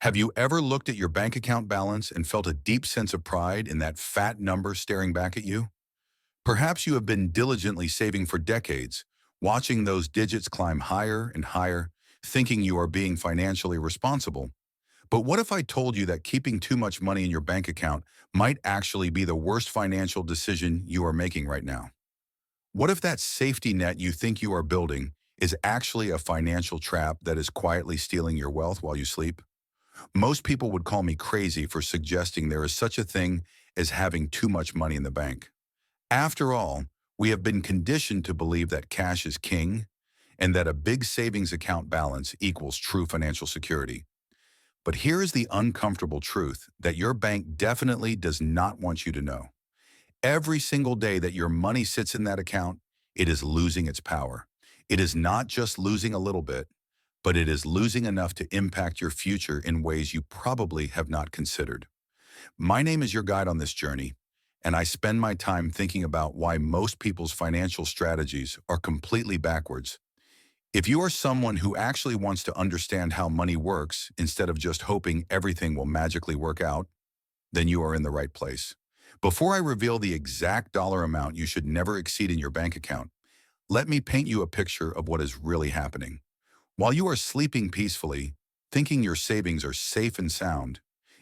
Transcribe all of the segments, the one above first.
Have you ever looked at your bank account balance and felt a deep sense of pride in that fat number staring back at you? Perhaps you have been diligently saving for decades, watching those digits climb higher and higher, thinking you are being financially responsible. But what if I told you that keeping too much money in your bank account might actually be the worst financial decision you are making right now? What if that safety net you think you are building is actually a financial trap that is quietly stealing your wealth while you sleep? Most people would call me crazy for suggesting there is such a thing as having too much money in the bank. After all, we have been conditioned to believe that cash is king and that a big savings account balance equals true financial security. But here is the uncomfortable truth that your bank definitely does not want you to know. Every single day that your money sits in that account, it is losing its power. It is not just losing a little bit, but it is losing enough to impact your future in ways you probably have not considered. My name is your guide on this journey, and I spend my time thinking about why most people's financial strategies are completely backwards. If you are someone who actually wants to understand how money works instead of just hoping everything will magically work out, then you are in the right place. Before I reveal the exact dollar amount you should never exceed in your bank account, let me paint you a picture of what is really happening. While you are sleeping peacefully, thinking your savings are safe and sound,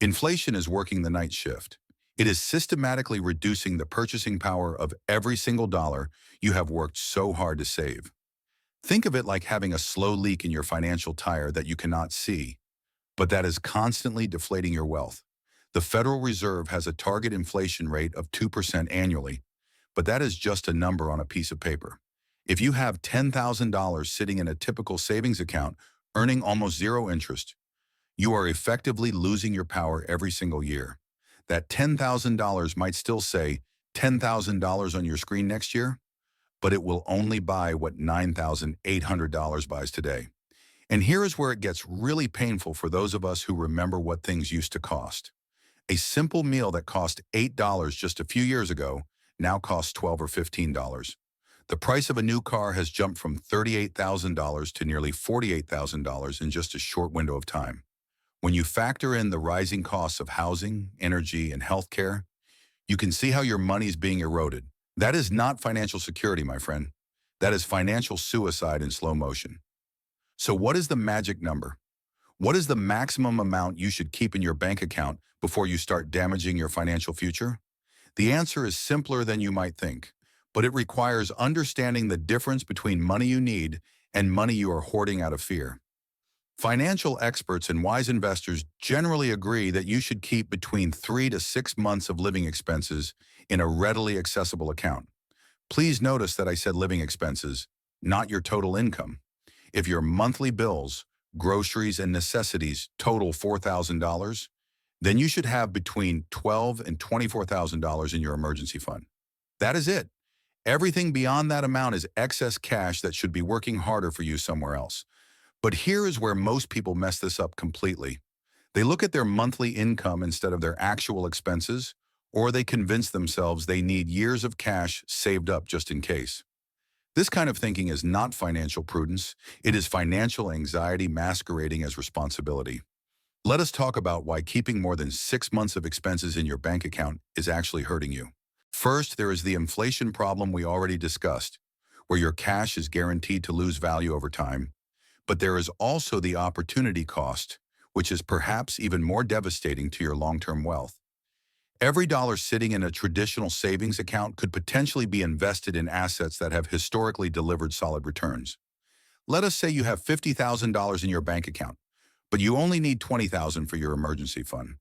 inflation is working the night shift. It is systematically reducing the purchasing power of every single dollar you have worked so hard to save. Think of it like having a slow leak in your financial tire that you cannot see, but that is constantly deflating your wealth. The Federal Reserve has a target inflation rate of 2% annually, but that is just a number on a piece of paper. If you have $10,000 sitting in a typical savings account, earning almost zero interest, you are effectively losing your power every single year. That $10,000 might still say $10,000 on your screen next year, but it will only buy what $9,800 buys today. And here is where it gets really painful for those of us who remember what things used to cost. A simple meal that cost $8 just a few years ago now costs $12 or $15. The price of a new car has jumped from $38,000 to nearly $48,000 in just a short window of time. When you factor in the rising costs of housing, energy, and healthcare, you can see how your money is being eroded. That is not financial security, my friend. That is financial suicide in slow motion. So what is the magic number? What is the maximum amount you should keep in your bank account before you start damaging your financial future? The answer is simpler than you might think, but it requires understanding the difference between money you need and money you are hoarding out of fear. Financial experts and wise investors generally agree that you should keep between 3 to 6 months of living expenses in a readily accessible account. Please notice that I said living expenses, not your total income. If your monthly bills, groceries, and necessities total $4,000, then you should have between $12,000 and $24,000 in your emergency fund. That is it. Everything beyond that amount is excess cash that should be working harder for you somewhere else. But here is where most people mess this up completely. They look at their monthly income instead of their actual expenses, or they convince themselves they need years of cash saved up just in case. This kind of thinking is not financial prudence. It is financial anxiety masquerading as responsibility. Let us talk about why keeping more than 6 months of expenses in your bank account is actually hurting you. First, there is the inflation problem we already discussed, where your cash is guaranteed to lose value over time. But there is also the opportunity cost, which is perhaps even more devastating to your long-term wealth. Every dollar sitting in a traditional savings account could potentially be invested in assets that have historically delivered solid returns. Let us say you have $50,000 in your bank account, but you only need $20,000 for your emergency fund.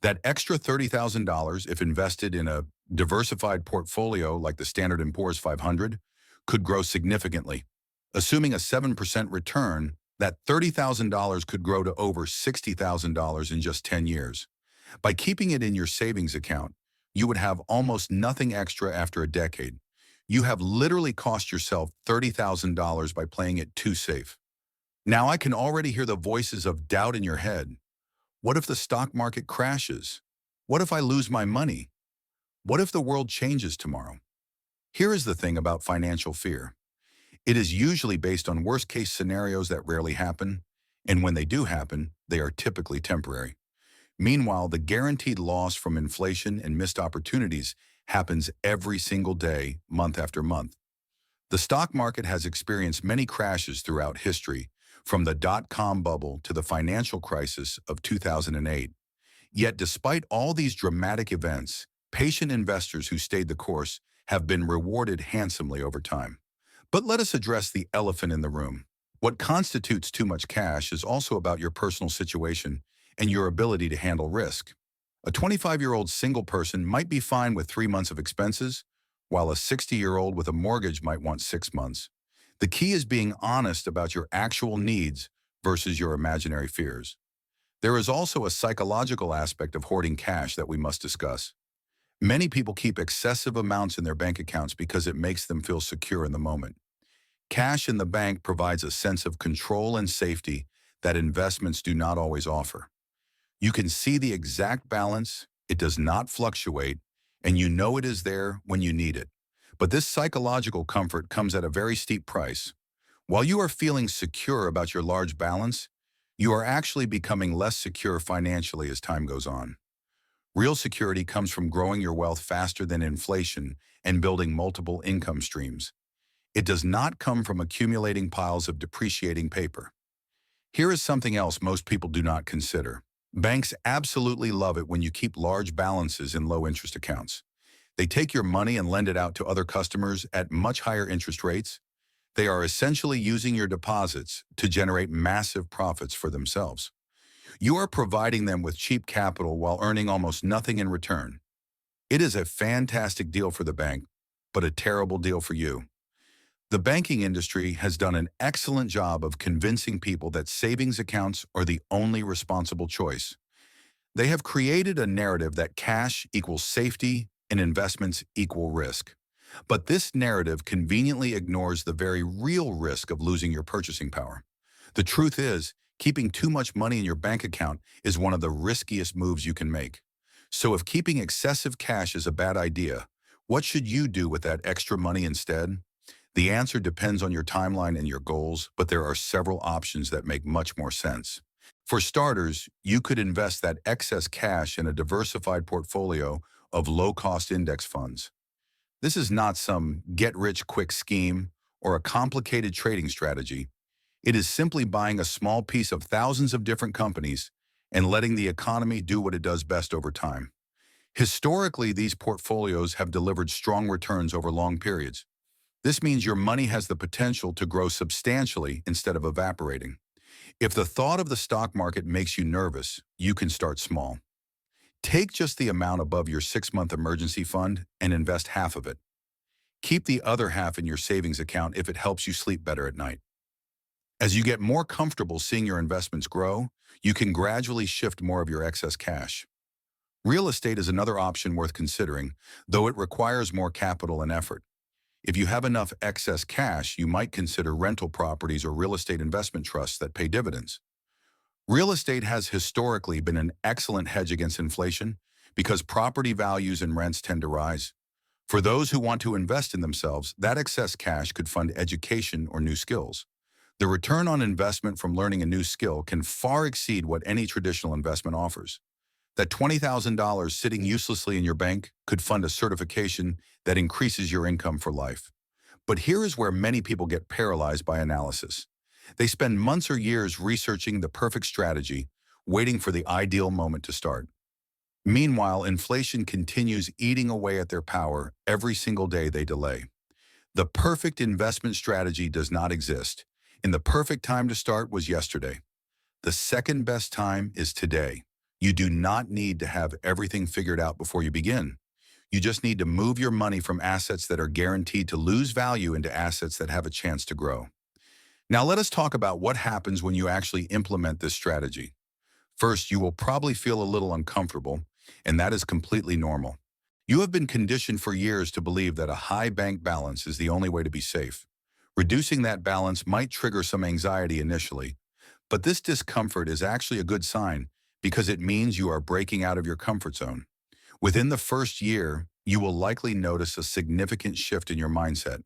That extra $30,000, if invested in a diversified portfolio like the Standard & Poor's 500, could grow significantly. Assuming a 7% return, that $30,000 could grow to over $60,000 in just 10 years. By keeping it in your savings account, you would have almost nothing extra after a decade. You have literally cost yourself $30,000 by playing it too safe. Now I can already hear the voices of doubt in your head. What if the stock market crashes? What if I lose my money? What if the world changes tomorrow? Here is the thing about financial fear. It is usually based on worst-case scenarios that rarely happen, And when they do happen, they are typically temporary. Meanwhile, the guaranteed loss from inflation and missed opportunities happens every single day, month after month. The stock market has experienced many crashes throughout history, from the dot-com bubble to the financial crisis of 2008. Yet despite all these dramatic events, patient investors who stayed the course have been rewarded handsomely over time. But let us address the elephant in the room. What constitutes too much cash is also about your personal situation and your ability to handle risk. A 25-year-old single person might be fine with 3 months of expenses, while a 60-year-old with a mortgage might want 6 months. The key is being honest about your actual needs versus your imaginary fears. There is also a psychological aspect of hoarding cash that we must discuss. Many people keep excessive amounts in their bank accounts because it makes them feel secure in the moment. Cash in the bank provides a sense of control and safety that investments do not always offer. You can see the exact balance, it does not fluctuate, and you know it is there when you need it. But this psychological comfort comes at a very steep price. While you are feeling secure about your large balance, you are actually becoming less secure financially as time goes on. Real security comes from growing your wealth faster than inflation and building multiple income streams. It does not come from accumulating piles of depreciating paper. Here is something else most people do not consider. Banks absolutely love it when you keep large balances in low-interest accounts. They take your money and lend it out to other customers at much higher interest rates. They are essentially using your deposits to generate massive profits for themselves. You are providing them with cheap capital while earning almost nothing in return. It is a fantastic deal for the bank, but a terrible deal for you. The banking industry has done an excellent job of convincing people that savings accounts are the only responsible choice. They have created a narrative that cash equals safety and investments equal risk. But this narrative conveniently ignores the very real risk of losing your purchasing power. The truth is, keeping too much money in your bank account is one of the riskiest moves you can make. So if keeping excessive cash is a bad idea, what should you do with that extra money instead? The answer depends on your timeline and your goals, but there are several options that make much more sense. For starters, you could invest that excess cash in a diversified portfolio of low-cost index funds. This is not some get-rich-quick scheme or a complicated trading strategy. It is simply buying a small piece of thousands of different companies and letting the economy do what it does best over time. Historically, these portfolios have delivered strong returns over long periods. This means your money has the potential to grow substantially instead of evaporating. If the thought of the stock market makes you nervous, you can start small. Take just the amount above your 6-month emergency fund and invest half of it. Keep the other half in your savings account if it helps you sleep better at night. As you get more comfortable seeing your investments grow, you can gradually shift more of your excess cash. Real estate is another option worth considering, though it requires more capital and effort. If you have enough excess cash, you might consider rental properties or real estate investment trusts that pay dividends. Real estate has historically been an excellent hedge against inflation because property values and rents tend to rise. For those who want to invest in themselves, that excess cash could fund education or new skills. The return on investment from learning a new skill can far exceed what any traditional investment offers. That $20,000 sitting uselessly in your bank could fund a certification that increases your income for life. But here is where many people get paralyzed by analysis. They spend months or years researching the perfect strategy, waiting for the ideal moment to start. Meanwhile, inflation continues eating away at their power every single day they delay. The perfect investment strategy does not exist, and the perfect time to start was yesterday. The second best time is today. You do not need to have everything figured out before you begin. You just need to move your money from assets that are guaranteed to lose value into assets that have a chance to grow. Now let us talk about what happens when you actually implement this strategy. First, you will probably feel a little uncomfortable, and that is completely normal. You have been conditioned for years to believe that a high bank balance is the only way to be safe. Reducing that balance might trigger some anxiety initially, but this discomfort is actually a good sign because it means you are breaking out of your comfort zone. Within the first year, you will likely notice a significant shift in your mindset.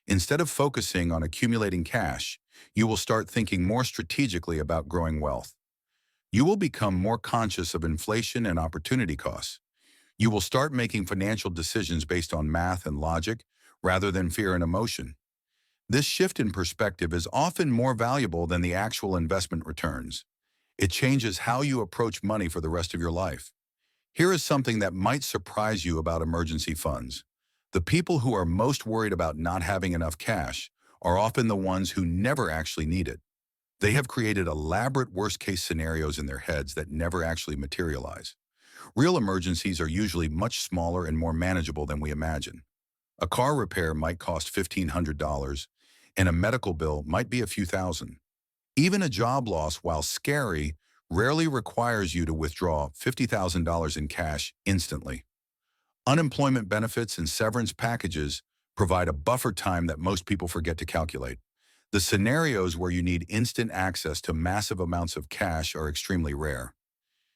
Instead of focusing on accumulating cash, You will start thinking more strategically about growing wealth. You will become more conscious of inflation and opportunity costs. You will start making financial decisions based on math and logic rather than fear and emotion. This shift in perspective is often more valuable than the actual investment returns. It changes how you approach money for the rest of your life. Here is something that might surprise you about emergency funds. The people who are most worried about not having enough cash are often the ones who never actually need it. They have created elaborate worst-case scenarios in their heads that never actually materialize. Real emergencies are usually much smaller and more manageable than we imagine. A car repair might cost $1,500, and a medical bill might be a few thousand. Even a job loss, while scary, rarely requires you to withdraw $50,000 in cash instantly. Unemployment benefits and severance packages provide a buffer time that most people forget to calculate. The scenarios where you need instant access to massive amounts of cash are extremely rare.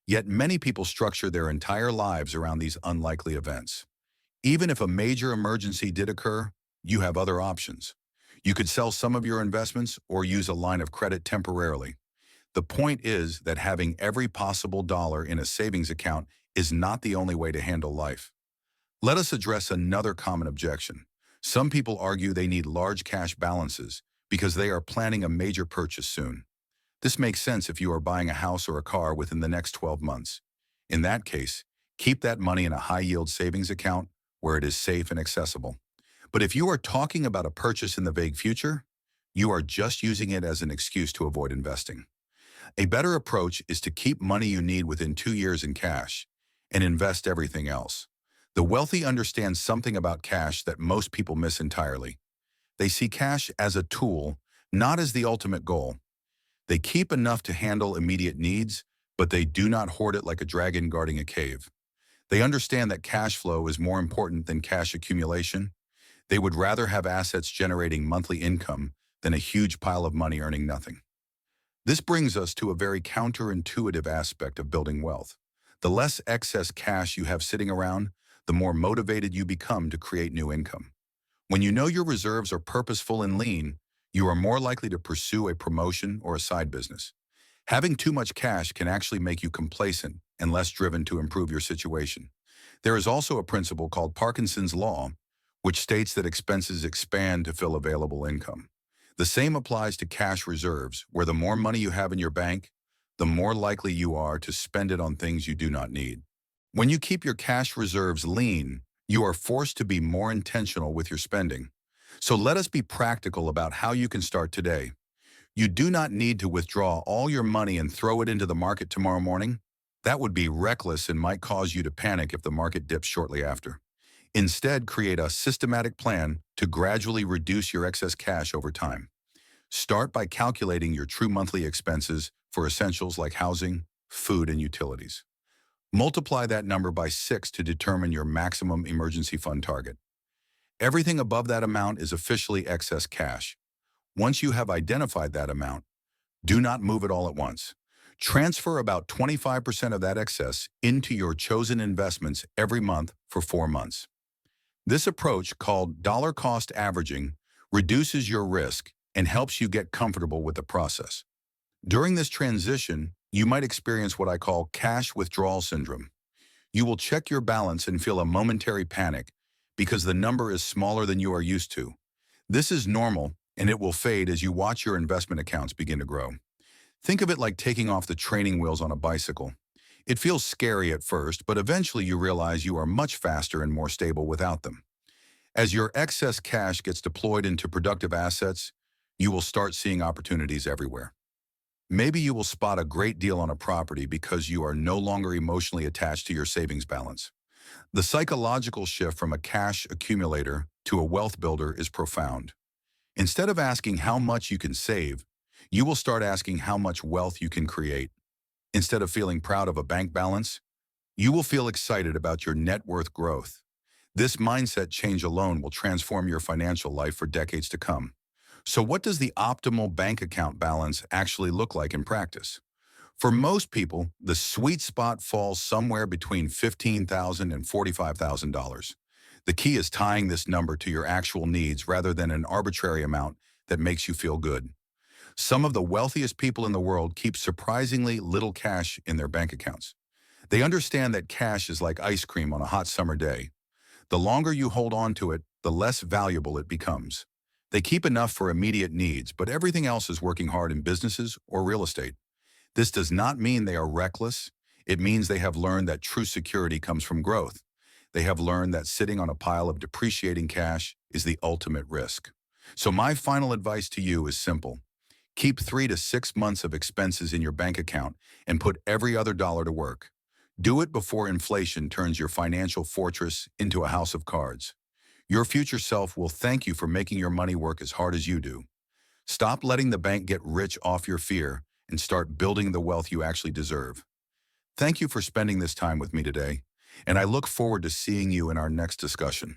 Yet many people structure their entire lives around these unlikely events. Even if a major emergency did occur, you have other options. You could sell some of your investments or use a line of credit temporarily. The point is that having every possible dollar in a savings account is not the only way to handle life. Let us address another common objection. Some people argue they need large cash balances because they are planning a major purchase soon. This makes sense if you are buying a house or a car within the next 12 months. In that case, keep that money in a high-yield savings account where it is safe and accessible. But if you are talking about a purchase in the vague future, you are just using it as an excuse to avoid investing. A better approach is to keep money you need within 2 years in cash and invest everything else. The wealthy understand something about cash that most people miss entirely. They see cash as a tool, not as the ultimate goal. They keep enough to handle immediate needs, but they do not hoard it like a dragon guarding a cave. They understand that cash flow is more important than cash accumulation. They would rather have assets generating monthly income than a huge pile of money earning nothing. This brings us to a very counterintuitive aspect of building wealth. The less excess cash you have sitting around, the more motivated you become to create new income. When you know your reserves are purposeful and lean, you are more likely to pursue a promotion or a side business. Having too much cash can actually make you complacent and less driven to improve your situation. There is also a principle called Parkinson's Law, which states that expenses expand to fill available income. The same applies to cash reserves, where the more money you have in your bank, the more likely you are to spend it on things you do not need. When you keep your cash reserves lean, you are forced to be more intentional with your spending. So let us be practical about how you can start today. You do not need to withdraw all your money and throw it into the market tomorrow morning. That would be reckless and might cause you to panic if the market dips shortly after. Instead, create a systematic plan to gradually reduce your excess cash over time. Start by calculating your true monthly expenses for essentials like housing, food, and utilities. Multiply that number by 6 to determine your maximum emergency fund target. Everything above that amount is officially excess cash. Once you have identified that amount, do not move it all at once. Transfer about 25% of that excess into your chosen investments every month for 4 months. This approach, called dollar cost averaging, reduces your risk and helps you get comfortable with the process. During this transition, you might experience what I call cash withdrawal syndrome. You will check your balance and feel a momentary panic because the number is smaller than you are used to. This is normal, and it will fade as you watch your investment accounts begin to grow. Think of it like taking off the training wheels on a bicycle. It feels scary at first, but eventually you realize you are much faster and more stable without them. As your excess cash gets deployed into productive assets, you will start seeing opportunities everywhere. Maybe you will spot a great deal on a property because you are no longer emotionally attached to your savings balance. The psychological shift from a cash accumulator to a wealth builder is profound. Instead of asking how much you can save, you will start asking how much wealth you can create. Instead of feeling proud of a bank balance, you will feel excited about your net worth growth. This mindset change alone will transform your financial life for decades to come. So what does the optimal bank account balance actually look like in practice? For most people, the sweet spot falls somewhere between $15,000 and $45,000. The key is tying this number to your actual needs rather than an arbitrary amount that makes you feel good. Some of the wealthiest people in the world keep surprisingly little cash in their bank accounts. They understand that cash is like ice cream on a hot summer day. The longer you hold on to it, the less valuable it becomes. They keep enough for immediate needs, but everything else is working hard in businesses or real estate. This does not mean they are reckless. It means they have learned that true security comes from growth. They have learned that sitting on a pile of depreciating cash is the ultimate risk. So my final advice to you is simple. Keep 3 to 6 months of expenses in your bank account and put every other dollar to work. Do it before inflation turns your financial fortress into a house of cards. Your future self will thank you for making your money work as hard as you do. Stop letting the bank get rich off your fear and start building the wealth you actually deserve. Thank you for spending this time with me today, and I look forward to seeing you in our next discussion.